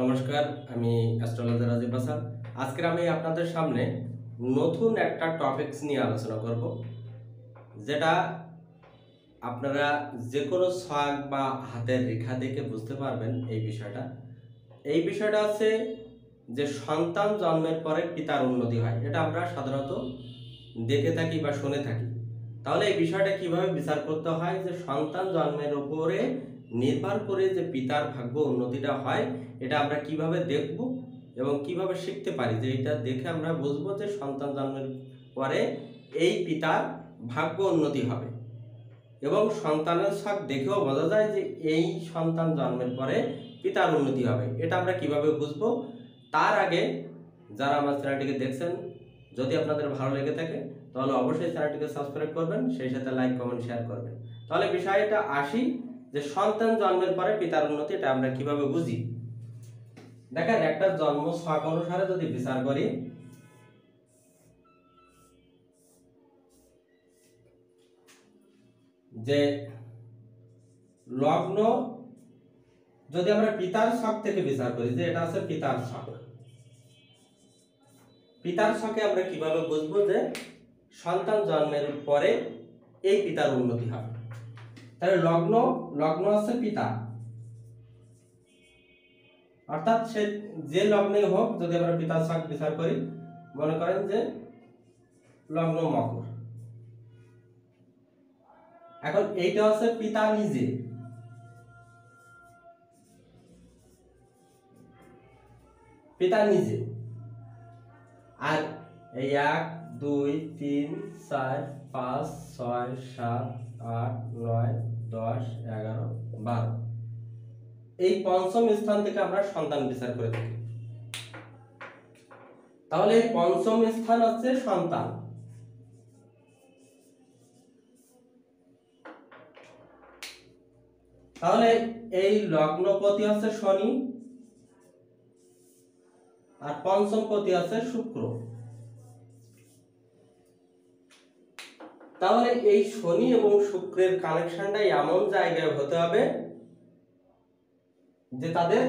নমস্কার, আমি অ্যাস্ট্রোলজার রাজীব বাসার। আজকে আমি আপনাদের সামনে নতুন একটা টপিকস নিয়ে আলোচনা করব, যেটা আপনারা যে কোনো ছক বা হাতের রেখা দেখে বুঝতে পারবেন। এই বিষয়টা আছে যে সন্তান জন্মের পরে পিতার উন্নতি হয়। এটা আমরা সাধারণত দেখে থাকি বা শুনে থাকি। তাহলে এই বিষয়টা কিভাবে বিচার করতে হয়, যে সন্তান জন্মের উপরে নির্ভর করে যে পিতার ভাগ্য উন্নতিটা হয়, এটা আমরা কিভাবে দেখব এবং কিভাবে শিখতে পারি, যে এটা দেখে আমরা বুঝবো যে সন্তান জন্মের পরে এই পিতার ভাগ্য উন্নতি হবে। এবং সন্তানের ছক দেখেও বোঝা যায় যে এই সন্তান জন্মের পরে পিতার উন্নতি হবে। এটা আমরা কিভাবে বুঝবো, তার আগে যারা আমার চ্যানেলটিকে দেখছেন, যদি আপনাদের ভালো লেগে থাকে তাহলে অবশ্যই চ্যানেলটিকে সাবস্ক্রাইব করবেন, সেই সাথে লাইক কমেন্ট শেয়ার করবেন। তাহলে বিষয়টা আসি যে সন্তান জন্মের পরে পিতার উন্নতি এটা আমরা কিভাবে বুঝি। দেখেন, একটা জন্ম ছক অনুসারে যদি বিচার করি, যে লগ্ন যদি আমরা পিতার ছক থেকে বিচার করি, যে এটা আছে পিতার ছক, পিতার ছকে আমরা কিভাবে বুঝবো যে সন্তান জন্মের পরে এই পিতার উন্নতি হবে। তাহলে লগ্ন আছে পিতা, অর্থাৎ সে যে লগ্নে হোক, যদি আমরা পিতার ছক বিচার করি, মনে করেন যে লগ্ন মকর। এখন এইটা হচ্ছে পিতা নিজে, আর এই 1 2 3 4 5 6 7 8 9 10 11 12 এই পঞ্চম স্থান থেকে আমরা সন্তান বিচার করে থাকি। তাহলে এই পঞ্চম স্থান হচ্ছে সন্তান। তাহলে এই লগ্নপতি হচ্ছে শনি, আর পঞ্চমপতি আছে শুক্র। তাহলে এই শনি এবং শুক্রের কানেকশনটা এমন জায়গায় হতে হবে যে তাদের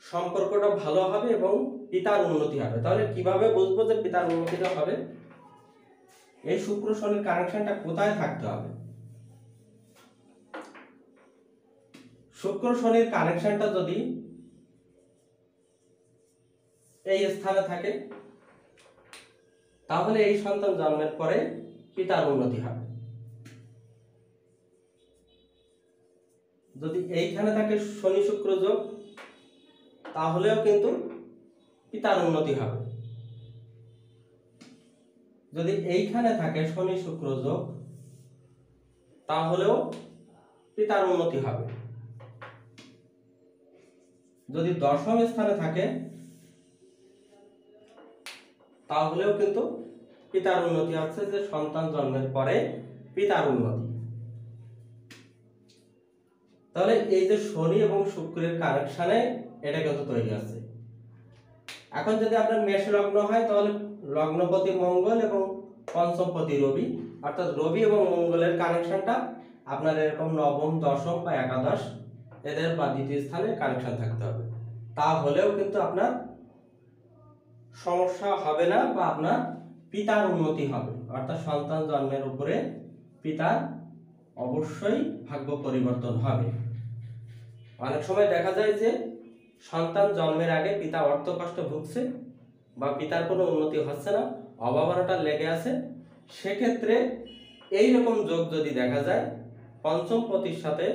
সম্পর্কটা ভালো হবে এবং পিতার উন্নতি হবে। তাহলে কিভাবে বুঝবো যে পিতার উন্নতিটা হবে? এই শুক্র শনির কানেকশনটা কোথায় থাকতে হবে? শুক্র শনির কানেকশনটা যদি এই স্থানে থাকে, তাহলে এই সন্তান জন্মের পরে পিতার উন্নতি হবে। যদি এইখানে থাকে শনি শুক্র যোগ, তাহলেও কিন্তু পিতার উন্নতি হবে। যদি এইখানে থাকে শনি শুক্র যোগ, তাহলেও পিতার উন্নতি হবে। যদি দশম স্থানে থাকে, তাহলেও কিন্তু পিতার উন্নতি আছে, যে সন্তান জন্মের পরে পিতার উন্নতি। তাহলে এই যে শনি এবং শুক্রের কানেকশনে এটা কিন্তু তৈরি আছে। এখন যদি আপনার মেষ লগ্ন হয়, তাহলে লগ্নপতি মঙ্গল এবং পঞ্চমপতি রবি, অর্থাৎ রবি এবং মঙ্গলের কানেকশনটা আপনার এরকম নবম, দশম বা একাদশ এদের বা দ্বিতীয় স্থানে কানেকশন থাকতে হবে। তাহলেও কিন্তু আপনার সমস্যা হবে না, বা আপনার পিতার উন্নতি হবে। অর্থাৎ সন্তান জন্মের উপরে পিতার অবশ্যই ভাগ্য পরিবর্তন হবে। অনেক সময় দেখা যায় যে সন্তান জন্মের আগে পিতা অর্থ কষ্ট ভুগছে, বা পিতার কোনো উন্নতি হচ্ছে না, অভাবনাটা লেগে আছে। সেক্ষেত্রে এইরকম যোগ যদি দেখা যায়, পঞ্চমপতির সাথে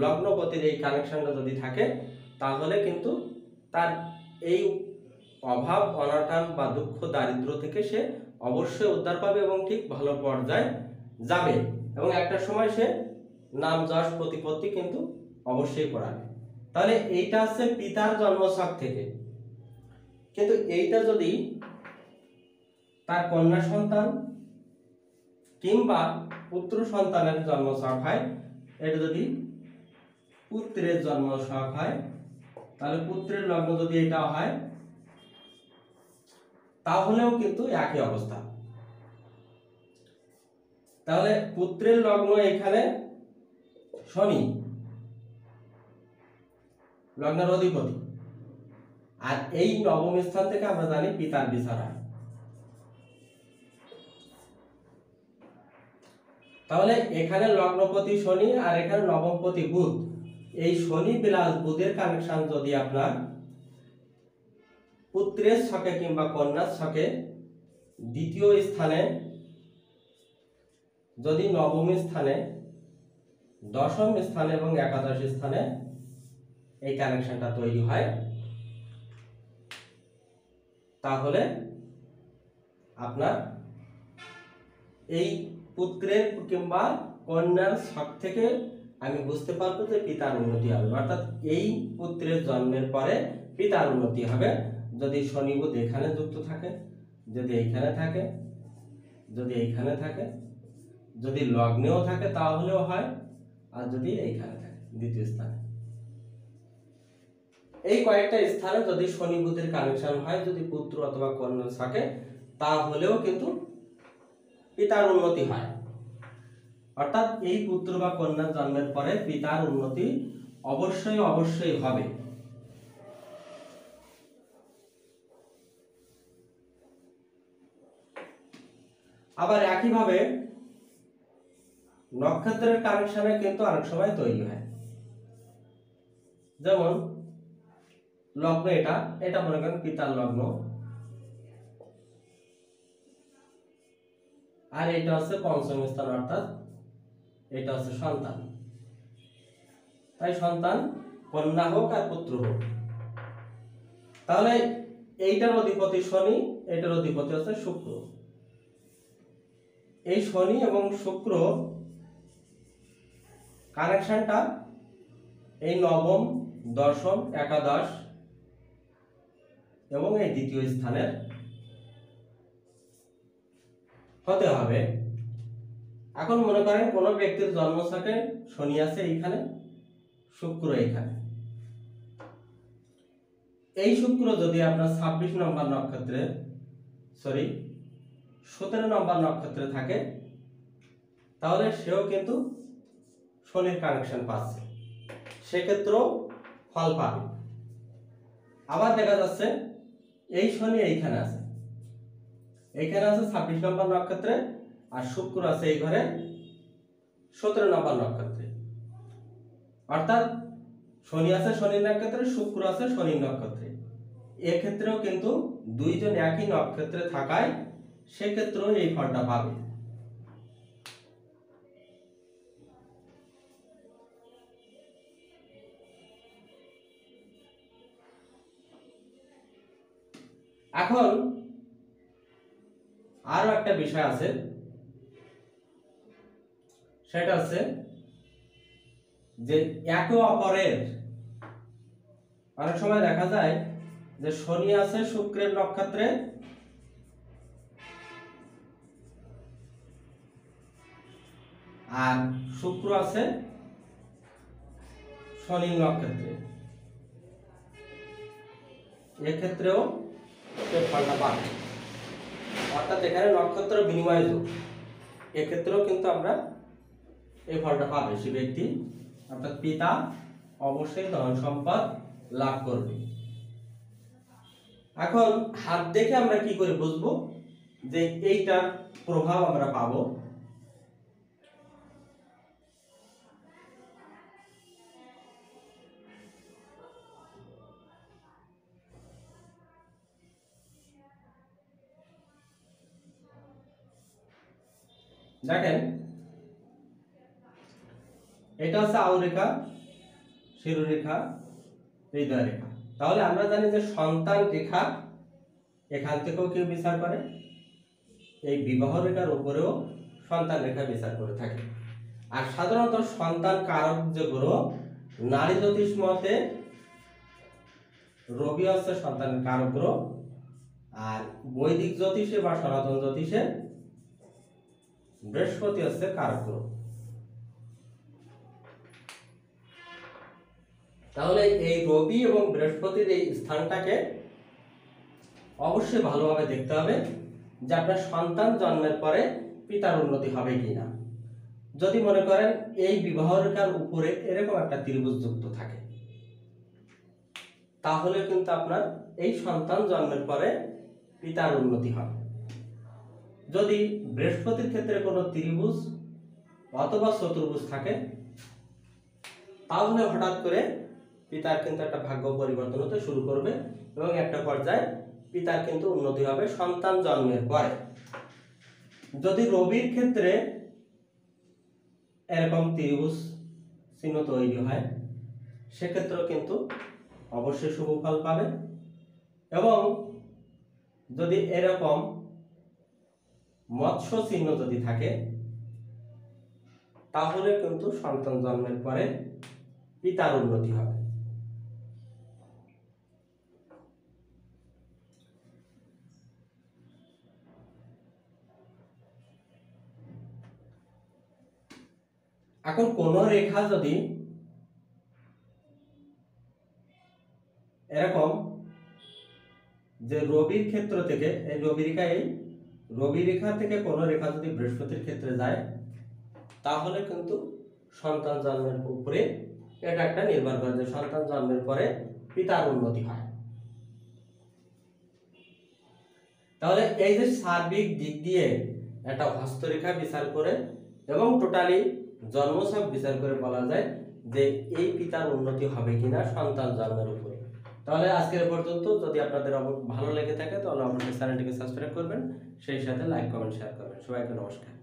লগ্নপতির এই কানেকশনটা যদি থাকে, তাহলে কিন্তু তার এই অভাব অনটন বা দুঃখ দারিদ্র থেকে সে অবশ্যই উদ্ধার পাবে এবং ঠিক ভালো পর্যায়ে যাবে, এবং একটা সময় সে নাম যশ প্রতিপত্তি কিন্তু অবশ্যই করাবে। তাহলে এইটা হচ্ছে পিতার জন্মছক থেকে। কিন্তু এইটা যদি তার কন্যা সন্তান কিংবা পুত্র সন্তানের জন্মছক হয়, এটা যদি পুত্রের জন্মছক হয়, তাহলে পুত্রের লগ্ন যদি এটা হয়, তাহলেও কিন্তু একই অবস্থা। তাহলে পুত্রের লগ্ন এখানে শনি, লগ্নের অধিপতি। আর এই নবম স্থান থেকে আমরা জানি পিতার বিচার হয়। তাহলে এখানে লগ্নপতি শনি আর এখানে নবমপতি বুধ, এই শনি প্লাস বুধের কানেকশন যদি আপনার পুত্রের ছকে কিংবা কন্যার ছকে দ্বিতীয় স্থানে, যদি নবম স্থানে, দশম স্থানে এবং একাদশ স্থানে এই কানেকশনটা তৈরি হয়, তাহলে আপনার এই পুত্রের কিংবা কন্যার ছক থেকে আমি বুঝতে পারবো যে পিতার উন্নতি হবে, অর্থাৎ এই পুত্রের জন্মের পরে পিতার উন্নতি হবে যদি শনি বুধ এখানে যুক্ত থাকে, যদি এইখানে থাকে, যদি এইখানে থাকে, যদি লগ্নেও থাকে তাহলেও হয়, আর যদি এইখানে থাকে দ্বিতীয় স্থানে। এই কয়েকটা স্থানে যদি শনি বুধের কানেকশন হয়, যদি পুত্র অথবা কন্যা থাকে, তাহলেও কিন্তু পিতার উন্নতি হয়। অর্থাৎ এই পুত্র বা কন্যার জন্মের পরে পিতার উন্নতি অবশ্যই অবশ্যই হবে। আবার একইভাবে নক্ষত্রের কানেকশনে কিন্তু অনেক সময় তৈরি হয়। যেমন লগ্ন এটা মনে করেন পিতার লগ্ন, আর এটা হচ্ছে পঞ্চম স্থান, অর্থাৎ এটা হচ্ছে সন্তান। তাই সন্তান কন্যা হোক আর পুত্র হোক, তাহলে এইটার অধিপতি শনি, এটার অধিপতি হচ্ছে শুক্র। এই শনি এবং শুক্র কানেকশনটা এই নবম, দশম, একাদশ এবং এই দ্বিতীয় স্থানের হতে হবে। এখন মনে করেন কোন ব্যক্তির জন্মছকে শনি আছে এইখানে, শুক্র এইখানে। এই শুক্র যদি আপনার 26 নম্বর নক্ষত্রে, 17 নম্বর নক্ষত্রে থাকে, তাহলে সেও কিন্তু শনির কানেকশন পাচ্ছে, সেক্ষেত্রেও ফল পাবে। আবার দেখা যাচ্ছে এই শনি এইখানে আছে, 26 নম্বর নক্ষত্রে, আর শুক্র আছে এই ঘরে 17 নম্বর নক্ষত্রে। অর্থাৎ শনি আছে শনির নক্ষত্রে, শুক্র আছে শনির নক্ষত্রে। এক্ষেত্রেও কিন্তু দুইজন একই নক্ষত্রে থাকায় সেক্ষেত্রেও এই ফলটা পাবে। এখন আরো একটা বিষয় আছে, সেটা হচ্ছে যে একে অপরের, অনেক সময় দেখা যায় যে শনি আছে শুক্রের নক্ষত্রে, আর শুক্র আছে শনির নক্ষত্রে, এক্ষেত্রেও ফলটা পাবে। অর্থাৎ এখানে নক্ষত্র বিনিময় যোগ, এক্ষেত্রেও কিন্তু আমরা এই ফলটা পাবে। সে ব্যক্তি অর্থাৎ পিতা অবশ্যই ধন সম্পদ লাভ করবে। এখন হাত দেখে আমরা কি করে বুঝবো যে এইটার প্রভাব আমরা পাবো? দেখেন এটা হচ্ছে আউরেখা, শিরোরেখা, হৃদয় রেখা। তাহলে আমরা জানি যে সন্তান রেখা এখান থেকেও কেউ বিচার করে, এই বিবাহ রেখার উপরেও সন্তান রেখা বিচার করে থাকে। আর সাধারণত সন্তান কারক যে গ্রহ, নারী জ্যোতিষ মতে রবি হচ্ছে সন্তানের কারক গ্রহ, আর বৈদিক জ্যোতিষে বা সনাতন জ্যোতিষে বৃহস্পতি হচ্ছে কারক গ্রহ। তাহলে এই রবি এবং বৃহস্পতির এই স্থানটাকে অবশ্যই ভালোভাবে দেখতে হবে যে আপনার সন্তান জন্মের পরে পিতার উন্নতি হবে কিনা। যদি মনে করেন এই বিবাহ রেখার উপরে এরকম একটা ত্রিভুজ যুক্ত থাকে, তাহলে কিন্তু আপনার এই সন্তান জন্মের পরে পিতার উন্নতি হবে। যদি বৃহস্পতির ক্ষেত্রে কোনো ত্রিভুজ অথবা চতুর্ভুজ থাকে তাহলে হঠাৎ করে পিতার কিন্তু একটা ভাগ্য পরিবর্তন হতে শুরু করবে এবং একটা পর্যায়ে পিতার কিন্তু উন্নতি হবে সন্তান জন্মের পরে। যদি রবির ক্ষেত্রে এরকম ত্রিভুজ চিহ্ন তৈরি হয় সেক্ষেত্রেও কিন্তু অবশ্যই শুভ ফল পাবে। এবং যদি এরকম মৎস্য চিহ্ন যদি থাকে তাহলে কিন্তু সন্তান জন্মের পরে পিতার উন্নতি হবে। এখন কোন রেখা যদি এরকম যে রবির ক্ষেত্র থেকে এই রবি রেখা থেকে কোন রেখা যদি বৃহস্পতির ক্ষেত্রে যায় তাহলে কিন্তু সন্তান জন্মের উপরে এটা একটা নির্ভর করে যে সন্তান জন্মের পরে পিতার উন্নতি হয়। তাহলে এই যে সার্বিক দিক দিয়ে একটা হস্তরেখা বিচার করে এবং টোটালি জন্মছক বিচার করে বলা যায় যে এই পিতার উন্নতি হবে কিনা সন্তান জন্মের উপরে। তাহলে আজকের পর্যন্ত যদি আপনাদের ভালো লেগে থাকে তাহলে অবশ্যই চ্যানেলটিকে সাবস্ক্রাইব করবেন, সেই সাথে লাইক কমেন্ট শেয়ার করবেন। সবাইকে নমস্কার।